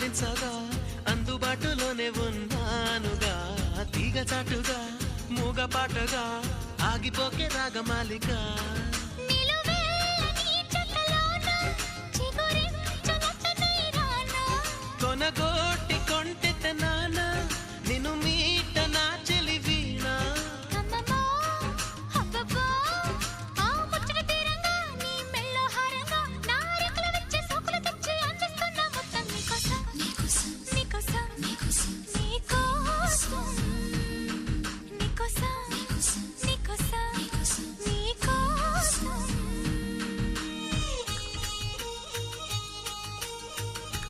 పలకరించగా అందుబాటులోనే ఉన్నానుగా తీగ చాటుగా మూగ పాటగా ఆగిపోకే రాగమాలిక కొనగో